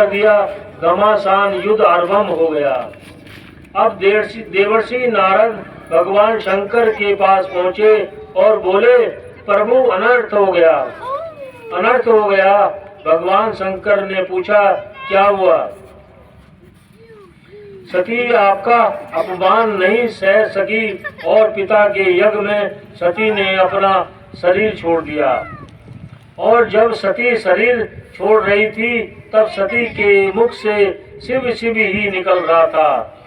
दिया। घमासान युद्ध आरंभ हो गया। अब देवर्षि नारद भगवान शंकर के पास पहुंचे और बोले, प्रभु अनर्थ हो गया, अनर्थ हो गया। भगवान शंकर ने पूछा, क्या हुआ? सती आपका अपमान नहीं सह सकी और पिता के यज्ञ में सती ने अपना शरीर छोड़ दिया। और जब सती शरीर छोड़ रही थी तब सती के मुख से शिव शिव ही निकल रहा था।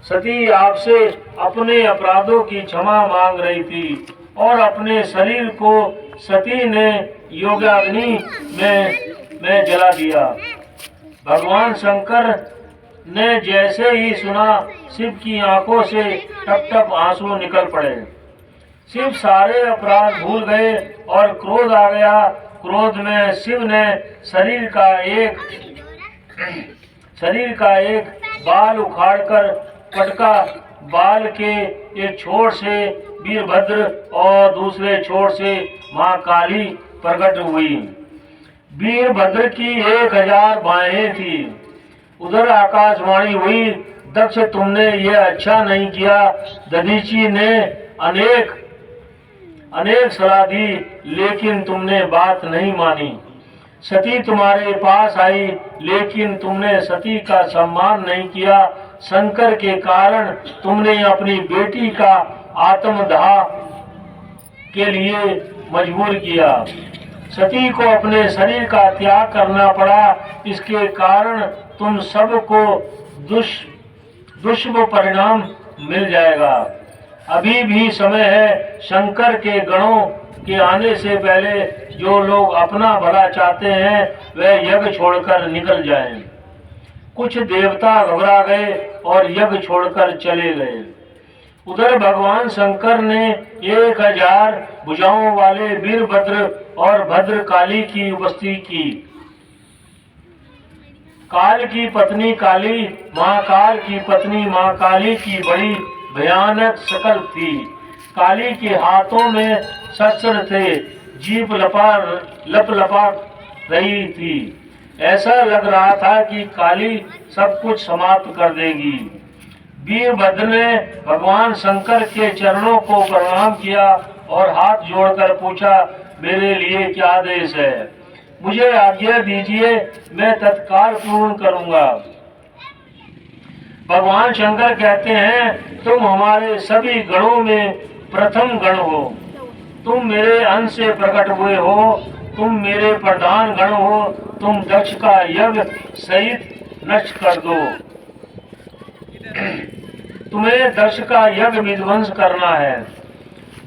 सती आपसे अपने अपराधों की क्षमा मांग रही थी और अपने शरीर को सती ने योगाग्नि में जला दिया। भगवान शंकर ने जैसे ही सुना, शिव की आंखों से टप टप आंसू निकल पड़े। शिव सारे अपराध भूल गए और क्रोध आ गया। क्रोध में शिव ने शरीर का एक बाल उखाड़कर पटका। बाल के एक छोर से वीरभद्र और दूसरे छोर से मां काली प्रकट हुई। वीरभद्र की 1000 बाहें थी। उधर आकाशवाणी हुई, दक्ष तुमने ये अच्छा नहीं किया। दधीची ने अनेक सलाह दी लेकिन तुमने बात नहीं मानी। सती तुम्हारे पास आई लेकिन तुमने सती का सम्मान नहीं किया। शंकर के कारण तुमने अपनी बेटी का आत्मदाह के लिए मजबूर किया। सती को अपने शरीर का त्याग करना पड़ा। इसके कारण तुम सबको दुष्ट परिणाम मिल जाएगा। अभी भी समय है। शंकर के गणों के आने से पहले जो लोग अपना भला चाहते हैं वे यज्ञ छोड़कर निकल जाएं। कुछ देवता घबरा गए और यज्ञ छोड़कर चले गए। उधर भगवान शंकर ने 1000 भुजाओं वाले वीरभद्र और भद्रकाली की उपस्थिति की। काल की पत्नी काली महाकाल की पत्नी मां काली की बड़ी भयानक शकल थी। काली के हाथों में शस्त्र थे। जीभ लपा रही थी। ऐसा लग रहा था कि काली सब कुछ समाप्त कर देगी। वीरभद्र ने भगवान शंकर के चरणों को प्रणाम किया और हाथ जोड़कर पूछा, मेरे लिए क्या आदेश है? मुझे आज्ञा दीजिए, मैं तत्काल पूर्ण करूंगा। भगवान शंकर कहते हैं, तुम हमारे सभी गणों में प्रथम गण हो। तुम मेरे अंश से प्रकट हुए हो। तुम मेरे प्रधान गण हो। तुम दक्ष का यज्ञ सहित नष्ट कर दो। तुम्हें दक्ष का यज्ञ विध्वंस करना है।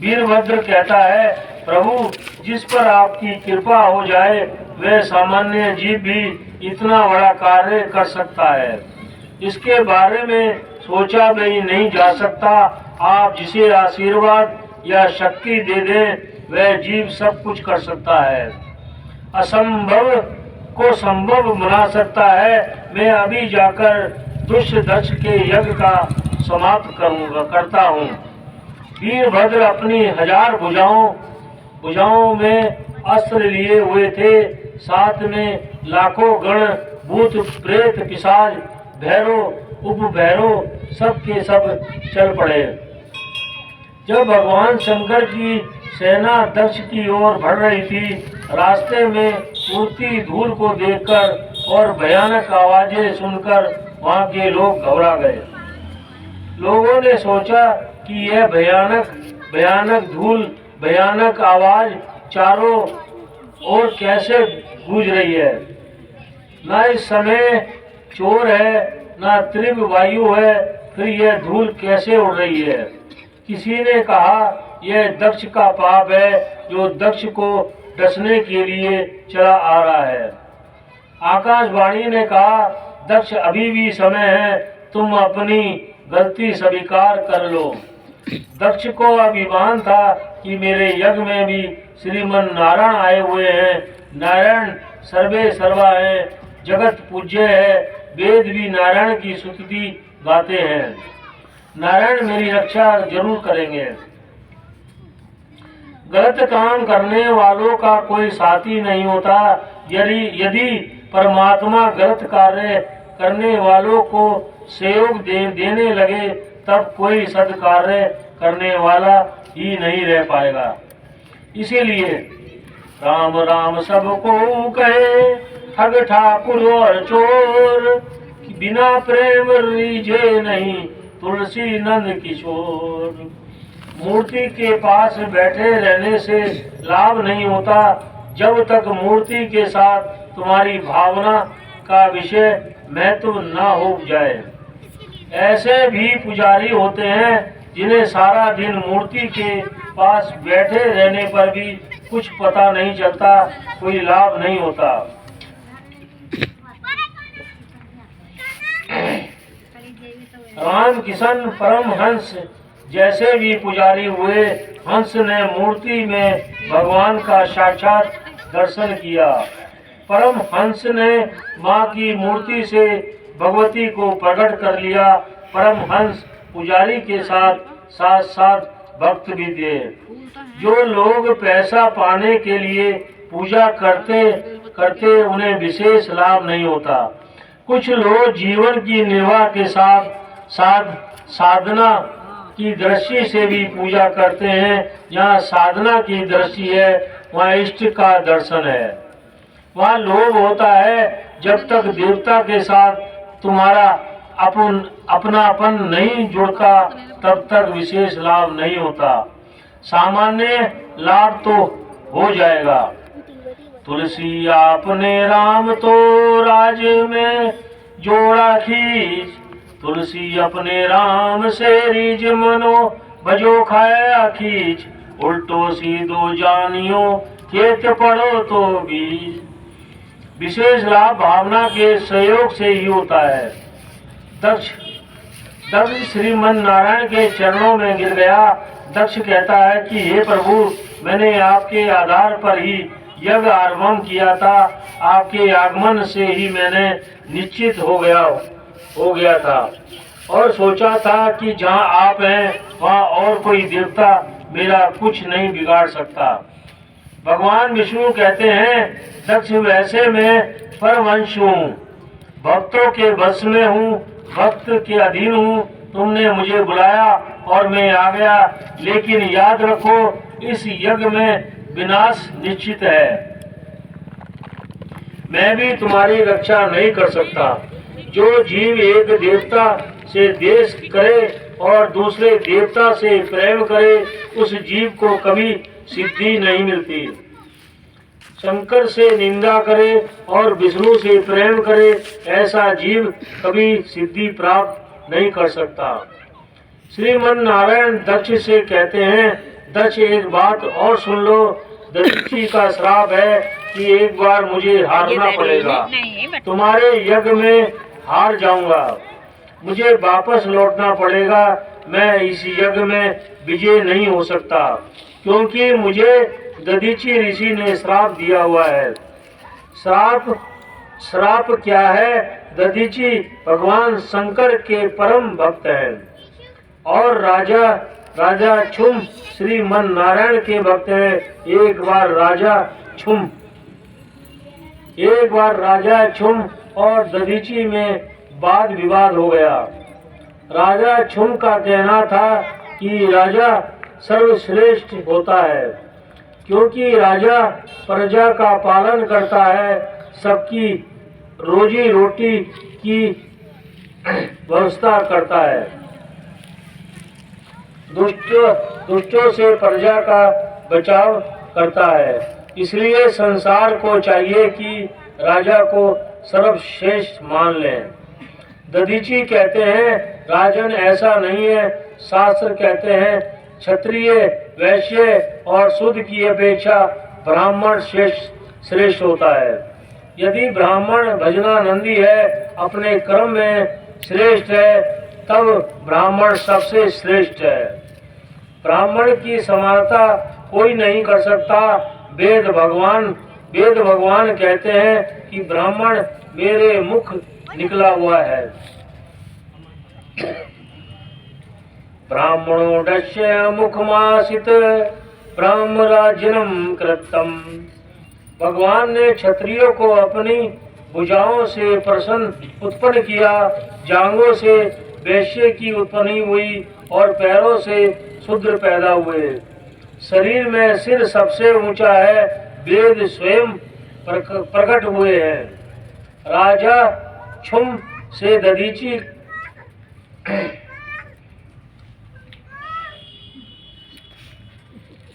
वीरभद्र कहता है, प्रभु जिस पर आपकी कृपा हो जाए वह सामान्य जीव भी इतना बड़ा कार्य कर सकता है। इसके बारे में सोचा भी नहीं जा सकता। आप जिसे आशीर्वाद या शक्ति दे दें वह जीव सब कुछ कर सकता है। असंभव को संभव बना सकता है। मैं अभी जाकर दुष्ट दक्ष के यज्ञ का समाप्त करता हूँ। वीरभद्र अपनी 1000 भुजाओं में अस्त्र लिए हुए थे। साथ में लाखों गण भूत प्रेत पिशाच भैरव उपभैरव सब के सब चल पड़े। जब भगवान शंकर की सेना दक्ष की ओर बढ़ रही थी, रास्ते में उड़ती धूल को देखकर और भयानक आवाजें सुनकर वहां के लोग घबरा गए। लोगों ने सोचा कि यह भयानक धूल, भयानक आवाज चारों ओर कैसे गूंज रही है। न इस समय चोर है, न तीव्र वायु है, फिर यह धूल कैसे उड़ रही है। किसी ने कहा, यह दक्ष का पाप है जो दक्ष को डसने के लिए चला आ रहा है। आकाशवाणी ने कहा, दक्ष अभी भी समय है, तुम अपनी गलती स्वीकार कर लो। दक्ष को अभिमान था कि मेरे यज्ञ में भी श्रीमन नारायण आए हुए हैं। नारायण सर्वे सर्वा है, जगत पूज्य है। वेद भी नारायण की स्तुति गाते हैं। नारायण मेरी रक्षा जरूर करेंगे। गलत काम करने वालों का कोई साथी नहीं होता। यदि परमात्मा गलत कार्य करने वालों को सहयोग देने लगे तब कोई सद्कार्य करने वाला ही नहीं रह पाएगा। इसीलिए राम राम सबको कहे, ठग ठाकुर और चोर, बिना प्रेम रीझे नहीं तुलसी नंद किशोर। मूर्ति के पास बैठे रहने से लाभ नहीं होता जब तक मूर्ति के साथ तुम्हारी भावना का विषय महत्व न हो जाए। ऐसे भी पुजारी होते हैं जिन्हें सारा दिन मूर्ति के पास बैठे रहने पर भी कुछ पता नहीं चलता, कोई लाभ नहीं होता। राम किशन परमहंस जैसे भी पुजारी हुए, हंस ने मूर्ति में भगवान का साक्षात दर्शन किया। परमहंस ने माँ की मूर्ति से भगवती को प्रकट कर लिया। परमहंस पुजारी के साथ साथ साथ भक्त भी थे। जो लोग पैसा पाने के लिए पूजा करते करते उन्हें विशेष लाभ नहीं होता। कुछ लोग जीवन की निर्वाह के साथ साधना की दृष्टि से भी पूजा करते हैं। जहाँ साधना की दृष्टि है वहाँ इष्ट का दर्शन है। वहाँ लोभ होता है। जब तक देवता के साथ तुम्हारा अपनापन नहीं जुड़ता तब तक विशेष लाभ नहीं होता। सामान्य लाभ तो हो जाएगा। तुलसी आपने राम तो राज में जोड़ा खींच, तुलसी अपने राम से रिज मनो भजो खाया खींच, उल्टो सीधो जानियो खेत पड़ो तो बीज। विशेष लाभ भावना के सहयोग से ही होता है। दक्ष श्रीमन नारायण के चरणों में गिर गया। दक्ष कहता है कि हे प्रभु, मैंने आपके आधार पर ही यज्ञ आरंभ किया था। आपके आगमन से ही मैंने निश्चित हो गया था और सोचा था कि जहाँ आप हैं वहाँ और कोई देवता मेरा कुछ नहीं बिगाड़ सकता। भगवान विष्णु कहते हैं, दक्ष वैसे मैं परमहंस हूँ, भक्तों के वश में हूँ, भक्त के अधीन हूँ। तुमने मुझे बुलाया और मैं आ गया, लेकिन याद रखो इस यज्ञ में विनाश निश्चित है। मैं भी तुम्हारी रक्षा नहीं कर सकता। जो जीव एक देवता से द्वेष करे और दूसरे देवता से प्रेम करे, उस जीव को कभी सिद्धि नहीं मिलती। शंकर से निंदा करे और विष्णु से प्रेम करे, ऐसा जीव कभी सिद्धि प्राप्त नहीं कर सकता। श्रीमन नारायण दक्ष से कहते हैं, दक्ष एक बात और सुन लो, दक्षी का श्राप है कि एक बार मुझे हारना पड़ेगा। तुम्हारे यज्ञ में हार जाऊंगा, मुझे वापस लौटना पड़ेगा। मैं इस यज्ञ में विजय नहीं हो सकता, क्योंकि मुझे दधीचि ऋषि ने श्राप दिया हुआ है। श्राप क्या है? दधीचि भगवान शंकर के परम भक्त हैं और राजा छुम श्रीमन नारायण के भक्त हैं। एक बार राजा छुम और दधीचि में वाद विवाद हो गया। राजा छुम का कहना था कि राजा सर्वश्रेष्ठ होता है, क्योंकि राजा प्रजा का पालन करता है, सबकी रोजी रोटी की व्यवस्था करता है, दुष्टों से प्रजा का बचाव करता है। इसलिए संसार को चाहिए कि राजा को सर्वश्रेष्ठ मान लें। दधीचि कहते हैं, राजन ऐसा नहीं है। शास्त्र कहते हैं, क्षत्रिय वैश्य और शुद्ध की अपेक्षा ब्राह्मण श्रेष्ठ होता है। यदि ब्राह्मण भजनानंदी है, अपने कर्म में श्रेष्ठ है, तब ब्राह्मण सबसे श्रेष्ठ है। ब्राह्मण की समानता कोई नहीं कर सकता। वेद भगवान कहते हैं कि ब्राह्मण मेरे मुख निकला हुआ है। ब्राह्मणो दस्य मुखमासित ब्रह्मराजनम कृतम। भगवान ने क्षत्रियों को अपनी भुजाओं से प्रश्न उत्पन्न किया, जांघों से वैश्य की उत्पत्ति हुई और पैरों से शूद्र पैदा हुए। शरीर में सिर सबसे ऊंचा है, वेद स्वयं प्रकट हुए हैं। राजा छुम से दधीची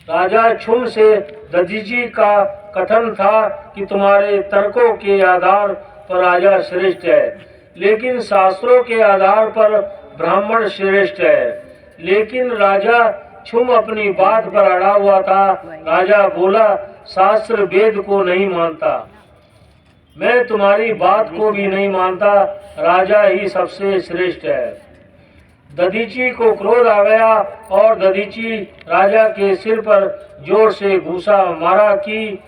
राजा छुम से दधीची का कथन था कि तुम्हारे तर्कों के आधार पर राजा श्रेष्ठ है, लेकिन शास्त्रों के आधार पर ब्राह्मण श्रेष्ठ है। लेकिन राजा छुम अपनी बात पर अड़ा हुआ था। राजा बोला, शास्त्र वेद को नहीं मानता, मैं तुम्हारी बात को भी नहीं मानता, राजा ही सबसे श्रेष्ठ है। दधीची को क्रोध आ गया और दधीची राजा के सिर पर जोर से घूसा मारा कि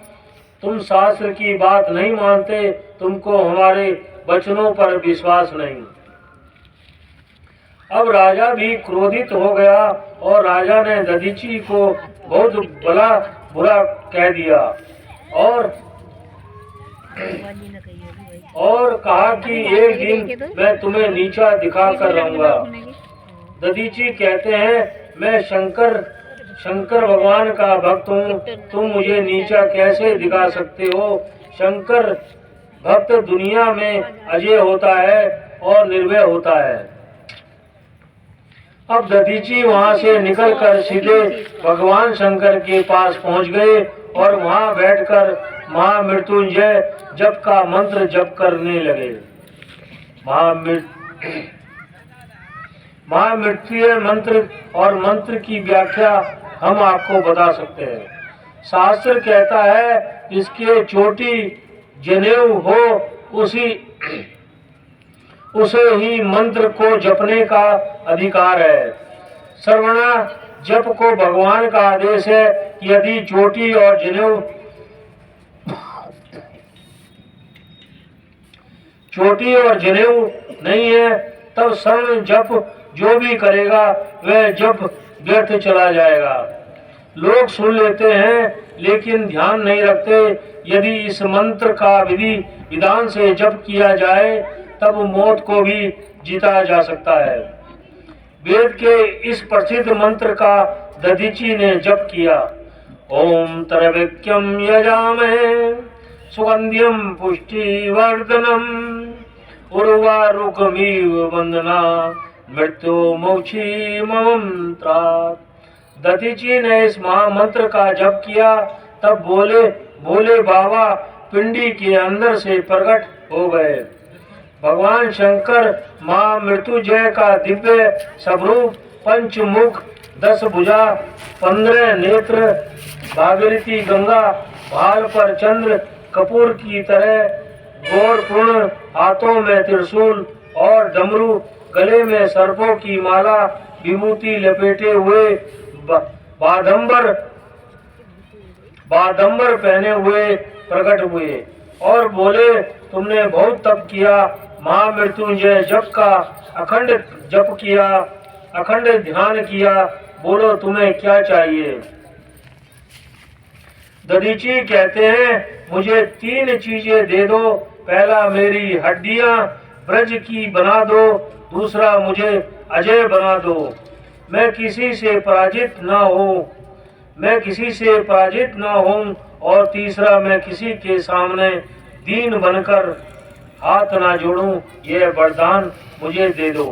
तुम शास्त्र की बात नहीं मानते, तुमको हमारे वचनों पर विश्वास नहीं। अब राजा भी क्रोधित हो गया और राजा ने दधीची को बहुत बुरा कह दिया और कहा कि एक दिन मैं तुम्हें नीचा दिखा कर रहूंगा। दधीची कहते हैं, मैं शंकर भगवान का भक्त हूँ, तुम मुझे नीचा कैसे दिखा सकते हो? शंकर भक्त दुनिया में अजय होता है और निर्भय होता है। अब दधीची वहाँ से निकलकर सीधे भगवान शंकर के पास पहुँच गए और वहाँ बैठकर महामृत्युंजय जप का मंत्र जप करने लगे। महामृत्युंजय मंत्र और मंत्र की व्याख्या हम आपको बता सकते हैं। शास्त्र कहता है, इसके चोटी जनेऊ हो उसे ही मंत्र को जपने का अधिकार है। श्रवणा जप को भगवान का आदेश है कि यदि चोटी और जनेऊ नहीं है तब श्रवण जप जो भी करेगा वह जप व्यर्थ चला जाएगा। लोग सुन लेते हैं लेकिन ध्यान नहीं रखते। यदि इस मंत्र का विधान से जप किया जाए तब मौत को भी जीता जा सकता है। वेद के इस प्रसिद्ध मंत्र का दधीची ने जप किया। ओम त्र्यंबक्यम यजामहे सुगंध्यम पुष्टिवर्धनम उर्वारुकमिव वंदना मृत्यु मोक्षी मंत्रात्। दधीची ने इस महामंत्र का जप किया। तब भोले बाबा पिंडी के अंदर से प्रकट हो गए। भगवान शंकर महामृत्युंजय का दिव्य स्वरूप, पंचमुख, 10 भुजा, 15 नेत्र, भागीरथी गंगा, भाल पर चंद्र, कपूर की तरह गौरपूर्ण, हाथों में त्रिशूल और डमरू, गले में सर्पों की माला, विभूति लपेटे हुए, बादंबर पहने हुए प्रकट हुए और बोले, तुमने बहुत तप किया, महामृत्युंजय जप का अखंड जप किया, अखंड ध्यान किया, बोलो तुम्हें क्या चाहिए? दधीची कहते हैं, मुझे 3 चीजें दे दो। पहला, मेरी हड्डियां ब्रज की बना दो। दूसरा, मुझे अजय बना दो, मैं किसी से पराजित न हूँ। और तीसरा, मैं किसी के सामने दीन बनकर हाथ ना जोड़ूं, यह वरदान मुझे दे दो।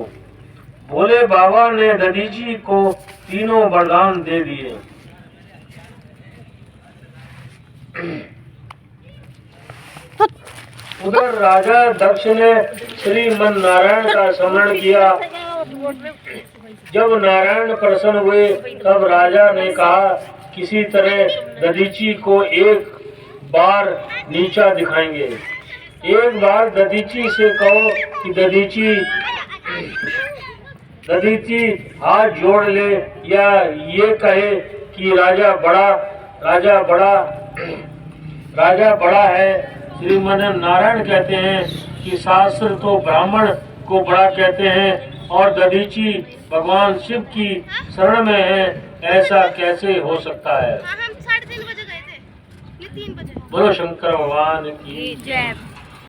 भोले बाबा ने दधीची को तीनों वरदान दे दिए। उधर राजा दक्ष ने श्रीमन नारायण का स्मरण किया। जब नारायण प्रसन्न हुए तब राजा ने कहा, किसी तरह दधीची को एक बार नीचा दिखाएंगे। एक बार दधीची से कहो कि दधीची हाथ जोड़ ले, या ये कहे कि राजा बड़ा है। श्रीमन नारायण कहते हैं कि शास्त्र तो ब्राह्मण को बड़ा कहते हैं और दधीची भगवान शिव की शरण में है, ऐसा कैसे हो सकता है? हम 3:30 बजे गए थे, ये 3 बजे। बोलो शंकर भगवान की जय।